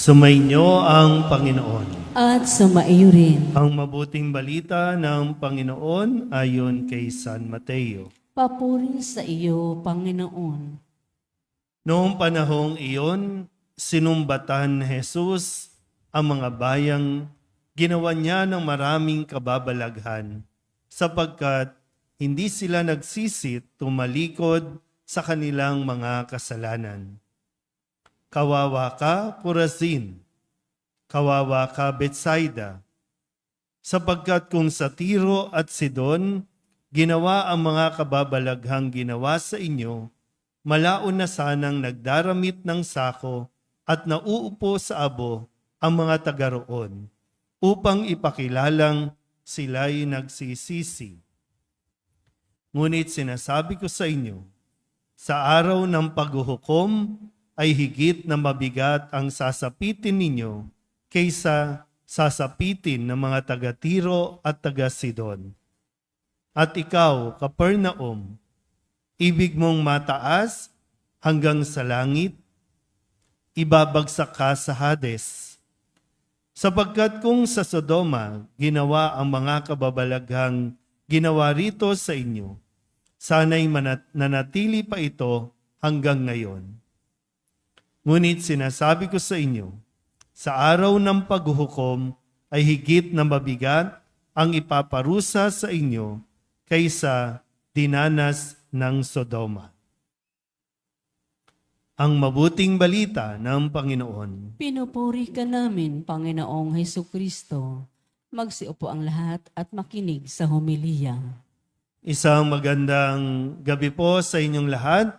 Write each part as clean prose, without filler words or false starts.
Sumainyo ang Panginoon. At sumaiyo rin. Ang mabuting balita ng Panginoon ayon kay San Mateo. Papuri sa iyo, Panginoon. Noong panahong iyon, sinumbatan ni Jesus ang mga bayang ginawa niya ng maraming kababalaghan, sapagkat hindi sila nagsisit tumalikod sa kanilang mga kasalanan. Kawawa ka, Corazin! Kawawa ka, Betsaida! Sapagkat kung sa Tiro at Sidon, ginawa ang mga kababalaghang ginawa sa inyo, malaon na sanang nagdaramit ng sako at nauupo sa abo ang mga taga roon, upang ipakilalang sila'y nagsisisi. Ngunit sinasabi ko sa inyo, sa araw ng paghuhukom ay higit na mabigat ang sasapitin ninyo kaysa sasapitin ng mga taga-Tiro at taga-Sidon. At ikaw, Capernaum, ibig mong mataas hanggang sa langit, ibabagsak ka sa Hades. Sapagkat kung sa Sodoma ginawa ang mga kababalaghang ginawa rito sa inyo, sana'y nanatili pa ito hanggang ngayon. Ngunit sinasabi ko sa inyo, sa araw ng paghuhukom ay higit na mabigat ang ipaparusa sa inyo kaysa dinanas ng Sodoma. Ang mabuting balita ng Panginoon. Pinupuri ka namin, Panginoong Hesukristo. Magsiupo ang lahat at makinig sa homilya. Isang magandang gabi po sa inyong lahat.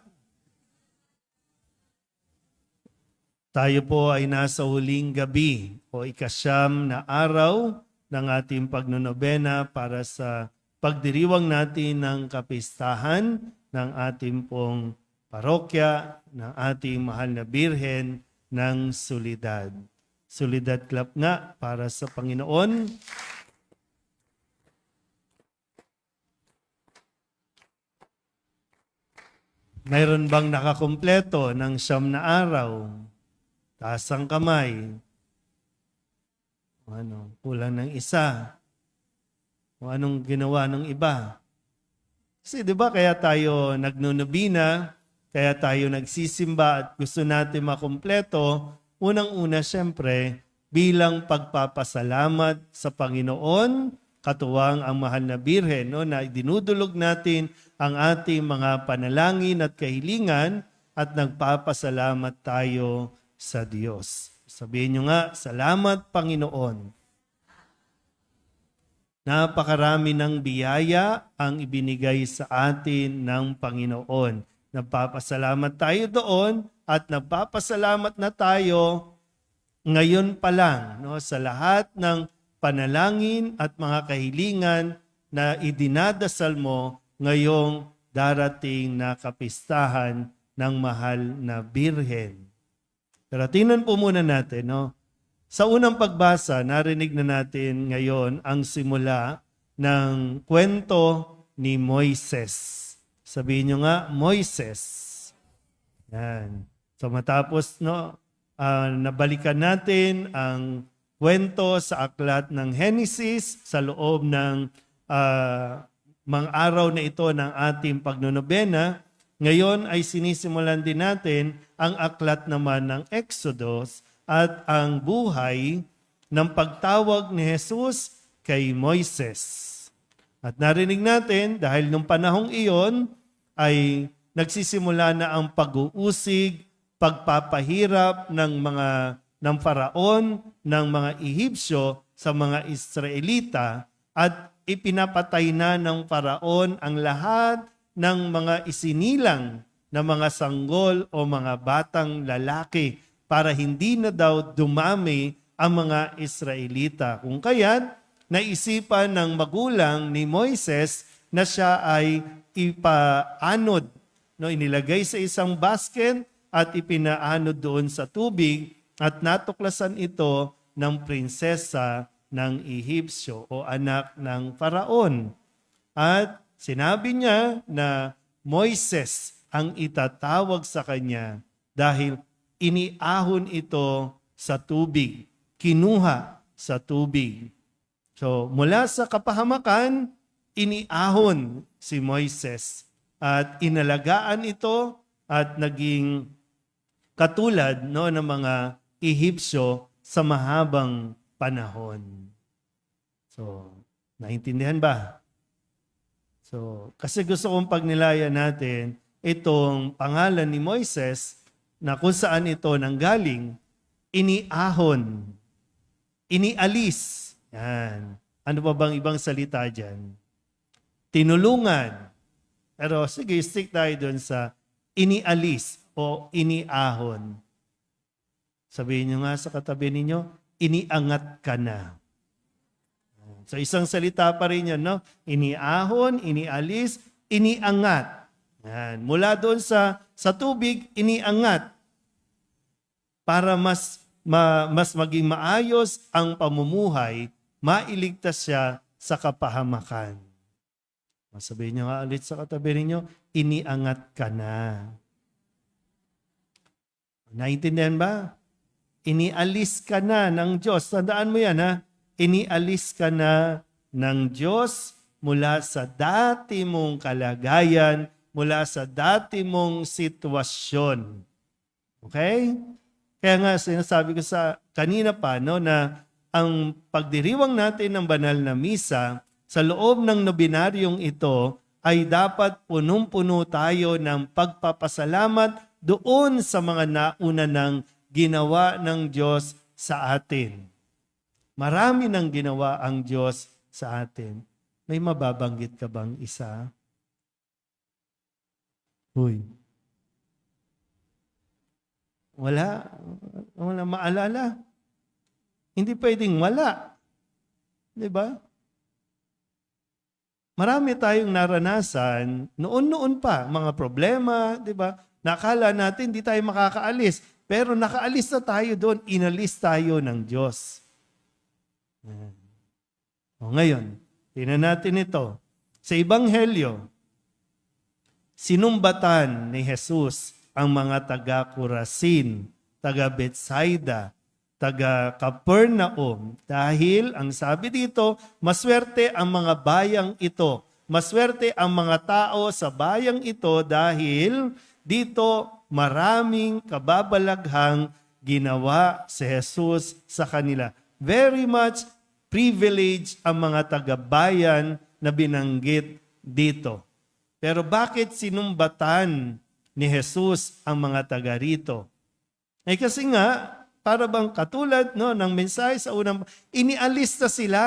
Tayo po ay nasa huling gabi o ikasyam na araw ng ating pagnonobena para sa pagdiriwang natin ng kapistahan ng ating pong parokya, ng ating mahal na Birhen ng Soledad. Soledad clap nga para sa Panginoon. Mayroon bang nakakumpleto ng 9 na araw? Taas ang kamay. Kulang ng isa. O anong ginawa ng iba? Kasi di ba kaya tayo nagnunubina, kaya tayo nagsisimba at gusto natin makumpleto, unang-una siyempre bilang pagpapasalamat sa Panginoon, katuwang ang mahal na Birhen, na dinudulog natin ang ating mga panalangin at kahilingan at nagpapasalamat tayo sa Diyos. Sabihin nyo nga, salamat Panginoon. Napakarami ng biyaya ang ibinigay sa atin ng Panginoon. Nagpapasalamat tayo doon at nagpapasalamat na tayo ngayon pa lang sa lahat ng panalangin at mga kahilingan na idinadasal mo ngayong darating na kapistahan ng mahal na Birhen. Pero tingnan po muna natin, Sa unang pagbasa, narinig na natin ngayon ang simula ng kwento ni Moises. Sabihin nyo nga, Moises. Yan. So matapos, nabalikan natin ang kwento sa aklat ng Henesis sa loob ng mga araw na ito ng ating pagnonobena. Ngayon ay sinisimulan din natin ang aklat naman ng Exodus at ang buhay ng pagtawag ni Jesus kay Moises. At narinig natin dahil nung panahong iyon ay nagsisimula na ang pag-uusig, pagpapahirap ng Faraon, ng mga Ehipsyo sa mga Israelita at ipinapatay na ng Faraon ang lahat ng mga isinilang na mga sanggol o mga batang lalaki para hindi na daw dumami ang mga Israelita. Kung kaya't naisipan ng magulang ni Moises na siya ay ipaanod, inilagay sa isang basket at ipinaanod doon sa tubig at natuklasan ito ng prinsesa ng Ehipsyo o anak ng Faraon. At sinabi niya na Moises ang itatawag sa kanya dahil iniahon ito sa tubig. Kinuha sa tubig. So, mula sa kapahamakan, iniahon si Moises at inalagaan ito at naging katulad no, ng mga Ehipsyo sa mahabang panahon. So, naintindihan ba? So, kasi gusto kong pagnilayan natin itong pangalan ni Moises na kung saan ito nanggaling, iniahon, inialis. Yan. Ano pa bang ibang salita dyan? Tinulungan. Pero sige, stick tayo dun sa inialis o iniahon. Sabihin nyo nga sa katabi ninyo, iniangat ka na. So isang salita pa rin yun, no? Iniahon, inialis, iniangat. Yan. Mula doon sa tubig, iniangat. Para mas maging maayos ang pamumuhay, mailigtas siya sa kapahamakan. Sabihin nyo nga ulit sa katabi ninyo, iniangat ka na. Naintindihan ba? Inialis ka na ng Diyos. Tandaan mo yan, ha? Inialis ka na ng Diyos mula sa dati mong kalagayan, mula sa dati mong sitwasyon. Okay? Kaya nga sinasabi ko sa kanina pa no, na ang pagdiriwang natin ng banal na misa sa loob ng nobinaryong ito ay dapat punong-puno tayo ng pagpapasalamat doon sa mga nauna ng ginawa ng Diyos sa atin. Marami nang ginawa ang Diyos sa atin. May mababanggit ka bang isa? Uy. Wala maalala. Hindi pwedeng wala. Di ba? Marami tayong naranasan, noon-noon pa, mga problema, di ba? Nakala natin hindi tayo makakaalis. Pero nakaalis na tayo doon, inalis tayo ng Diyos. O ngayon, tingnan natin ito. Sa Ebanghelyo, sinumbatan ni Jesus ang mga taga-Kurasin, taga-Betsaida, taga-Capernaum. Dahil, ang sabi dito, maswerte ang mga bayang ito. Maswerte ang mga tao sa bayang ito dahil dito maraming kababalaghang ginawa si Jesus sa kanila. Very much privileged ang mga taga-bayan na binanggit dito. Pero bakit sinumbatan ni Jesus ang mga taga rito? Eh kasi nga, para bang katulad no, ng mensahe sa unang, inialis na sila.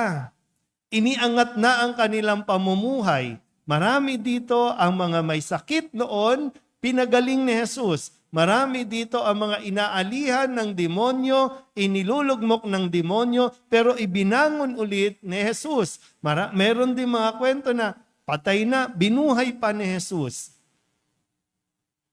Iniangat na ang kanilang pamumuhay. Marami dito ang mga may sakit noon, pinagaling ni Jesus. Marami dito ang mga inaalihan ng demonyo, inilulugmok ng demonyo, pero ibinangon ulit ni Jesus. Meron din mga kwento na patay na, binuhay pa ni Jesus.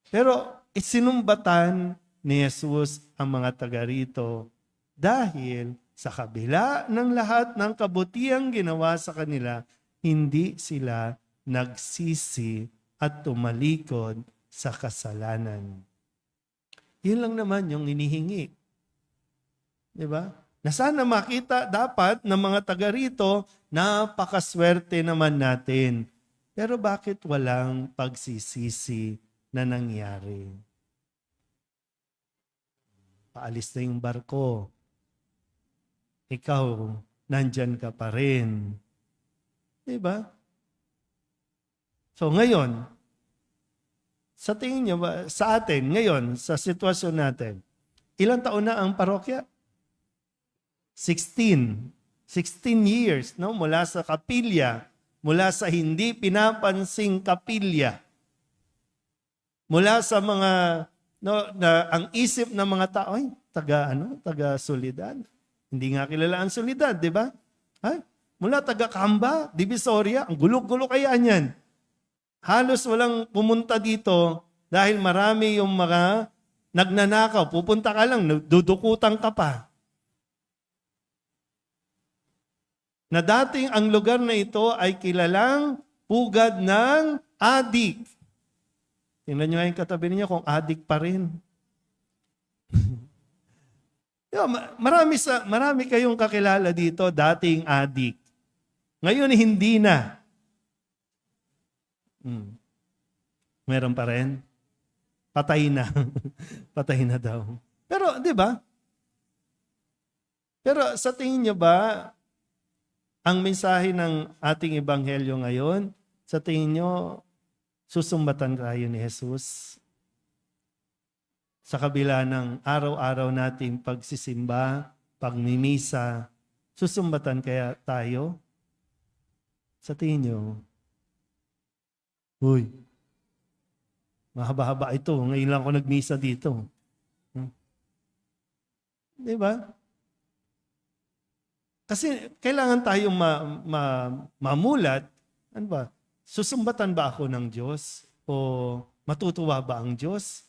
Pero isinumbatan ni Jesus ang mga taga rito dahil sa kabila ng lahat ng kabutiang ginawa sa kanila, hindi sila nagsisi at tumalikod sa kasalanan. Yun lang naman yung hinihingi. Di ba? Na sana makita dapat ng mga taga rito, napakaswerte naman natin. Pero bakit walang pagsisisi na nangyari? Paalis na yung barko. Ikaw, nandyan ka pa rin. Di ba? So ngayon, sa tingin niyo ba, sa atin, ngayon, sa sitwasyon natin, ilang taon na ang parokya? 16. 16 years, no? Mula sa kapilya, mula sa hindi pinapansing kapilya, mula sa mga, no, na ang isip ng mga tao, ay, taga Solidad. Hindi nga kilala ang Solidad, di ba? Ay, mula taga Kamba, Divisoria, ang gulo-gulo kaya niyan. Halos walang pumunta dito dahil marami yung mga nagnanakaw. Pupunta ka lang, dudukutan ka pa. Na dating ang lugar na ito ay kilalang pugad ng adik. Tingnan nyo nga yung katabi niya kung adik pa rin. Marami kayong kakilala dito, dating addict. Ngayon, hindi na. Meron pa rin? Patay na. Patay na daw. Pero, di ba? Pero sa tingin nyo ba, ang mensahe ng ating ebanghelyo ngayon, sa tingin nyo, susumbatan tayo ni Jesus? Sa kabila ng araw-araw nating pagsisimba, pagmimisa, susumbatan kaya tayo? Sa tingin nyo, uy, mahaba-haba ito. Ngayon lang ako nagmisa dito. Di ba? Kasi kailangan tayong mamulat. Ano ba? Susumbatan ba ako ng Diyos? O matutuwa ba ang Diyos?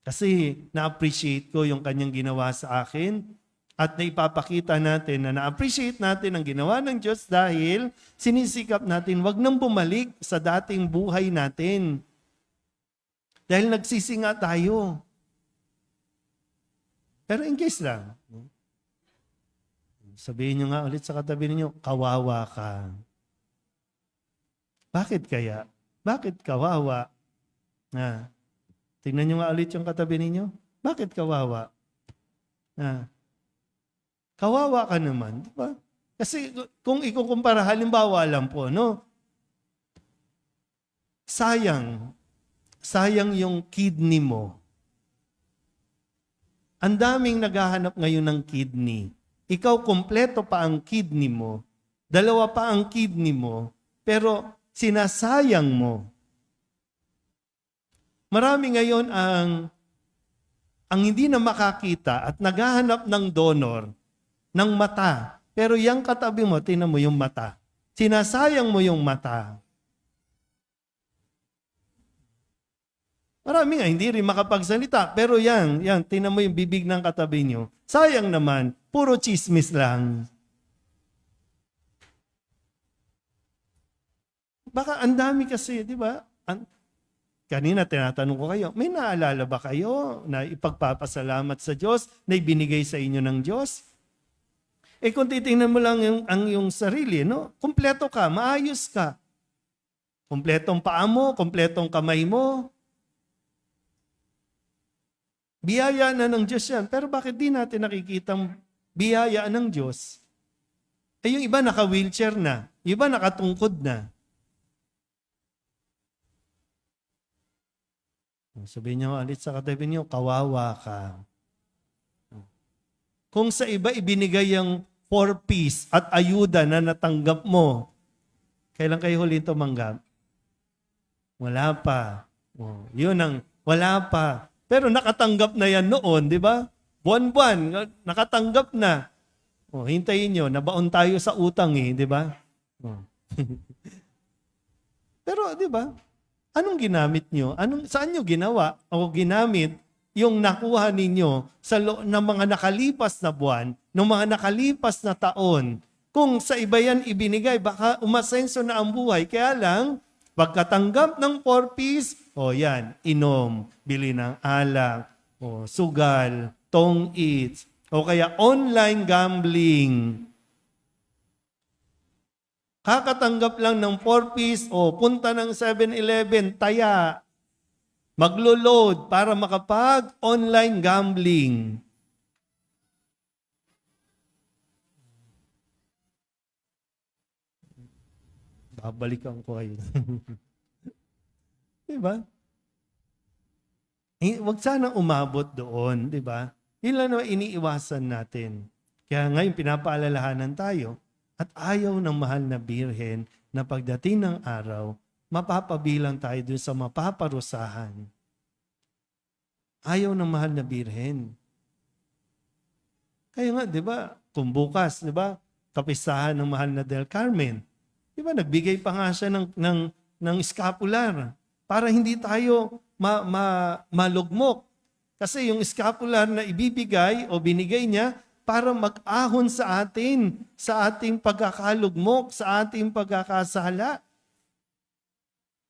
Kasi na-appreciate ko yung kanyang ginawa sa akin at naipapakita natin na na-appreciate natin ang ginawa ng Diyos dahil sinisikap natin wag nang bumalik sa dating buhay natin. Dahil nagsisinga tayo. Pero in case lang, sabihin nyo nga ulit sa katabi ninyo, kawawa ka. Bakit kaya? Bakit kawawa? Tingnan nyo nga ulit yung katabi ninyo. Bakit kawawa? Kawawa ka naman, di ba? Kasi kung ikukumpara, halimbawa lang po, no? Sayang yung kidney mo. Ang daming naghahanap ngayon ng kidney. Ikaw, kumpleto pa ang kidney mo. 2 pa ang kidney mo, pero sinasayang mo. Marami ngayon ang hindi na makakita at naghahanap ng donor ng mata. Pero yung katabi mo, tingnan mo yung mata. Sinasayang mo yung mata. Marami nga, hindi rin makapagsalita. Pero yan, tingnan mo yung bibig ng katabi nyo. Sayang naman, puro chismis lang. Baka ang dami kasi, di ba? Kanina tinatanong ko kayo, may naalala ba kayo na ipagpapasalamat sa Diyos na ibinigay sa inyo ng Diyos? Kung titingnan mo lang yung sarili, no? Kumpleto ka, maayos ka. Kumpletong paa mo, kumpletong kamay mo. Biyaya na ng Diyos yan. Pero bakit di natin nakikitang biyaya ng Diyos? Yung iba naka-wheelchair na. Yung iba nakatungkod na. Sabihin niyo ulit sa katabi niyo, kawawa ka. Kung sa iba ibinigay yung 4-piece at ayuda na natanggap mo, kailan kayo huli tumanggap? Wala pa. Yun ang wala pa. Pero nakatanggap na yan noon, di ba? Buwan-buwan, nakatanggap na. Hintayin nyo, nabaon tayo sa utang di ba? Pero, di ba? Anong ginamit nyo? Saan nyo ginawa o ginamit yung nakuha ninyo ng mga nakalipas na buwan, ng mga nakalipas na taon? Kung sa iba yan ibinigay, baka umasenso na ang buhay. Kaya lang, pagkatanggap ng 4-piece, yan, inom, bili ng alak, sugal, tong eats, o kaya online gambling. Kakatanggap lang ng 4-piece, punta ng 7-Eleven, taya, maglo-load para makapag-online gambling. Babalikan ko kayo. Diba? Huwag sanang umabot doon, di ba? Yun lang naman iniiwasan natin. Kaya ngayon pinapaalalahanan tayo at ayaw ng mahal na birhen na pagdating ng araw, mapapabilang tayo doon sa mapaparusahan. Ayaw ng mahal na birhen. Kaya nga, di ba, kung bukas, di ba, kapistahan ng mahal na Del Carmen, di ba, nagbigay pa nga siya ng scapular para hindi tayo malugmok. Kasi yung scapular na ibibigay o binigay niya para mag-ahon sa atin, sa ating pagkakalugmok, sa ating pagkakasala.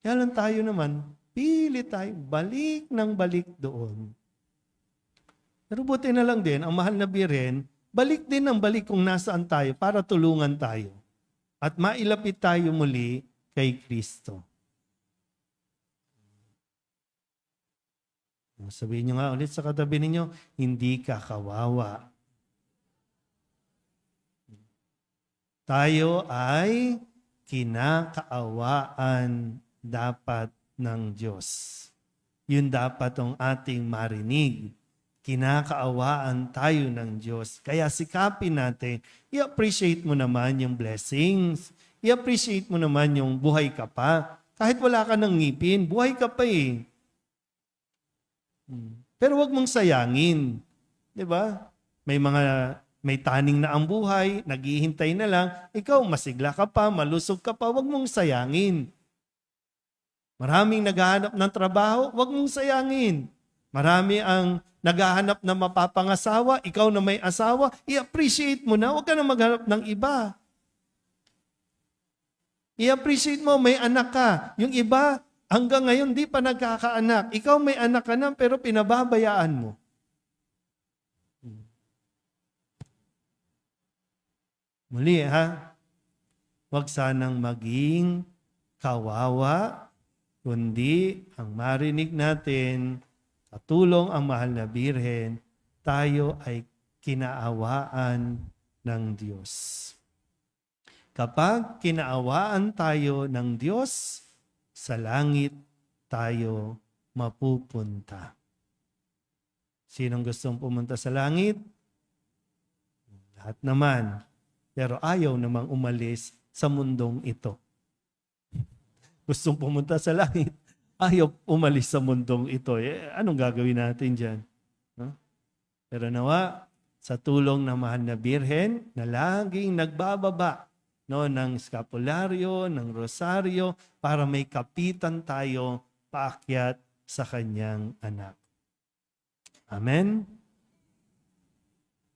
Kaya lang tayo naman, pili tayo, balik ng balik doon. Pero buti na lang din, ang mahal na Birhen, balik din ang balik kung nasaan tayo para tulungan tayo. At mailapit tayo muli kay Kristo. Sabihin nyo nga ulit sa katabi ninyo, hindi ka kawawa. Tayo ay kinakaawaan dapat ng Diyos. Yun dapat ang ating marinig. Kinakaawaan tayo ng Diyos. Kaya sikapin natin, i-appreciate mo naman yung blessings. I-appreciate mo naman yung buhay ka pa. Kahit wala ka ng ngipin, buhay ka pa eh. Pero wag mong sayangin. 'Di ba? May taning na ang buhay, naghihintay na lang, ikaw masigla ka pa, malusog ka pa, wag mong sayangin. Maraming naghahanap ng trabaho, wag mong sayangin. Marami ang naghahanap na mapapangasawa, ikaw na may asawa, i-appreciate mo na, wag ka na maghanap ng iba. I-appreciate mo, may anak ka. Yung iba, hanggang ngayon, di pa nagkakaanak. Ikaw may anak ka na, pero pinababayaan mo. Muli huwag sanang maging kawawa, kundi ang marinig natin, sa tulong ang mahal na Birhen, tayo ay kinaawaan ng Diyos. Kapag kinaawaan tayo ng Diyos, sa langit tayo mapupunta. Sinong gustong pumunta sa langit? Lahat naman. Pero ayaw namang umalis sa mundong ito. Gustong pumunta sa langit, ayaw umalis sa mundong ito. Anong gagawin natin dyan? Pero nawa, sa tulong ng mahal na Birhen, na laging nagbababa ng eskapularyo, ng rosaryo, para may kapitan tayo paakyat sa kanyang anak. Amen?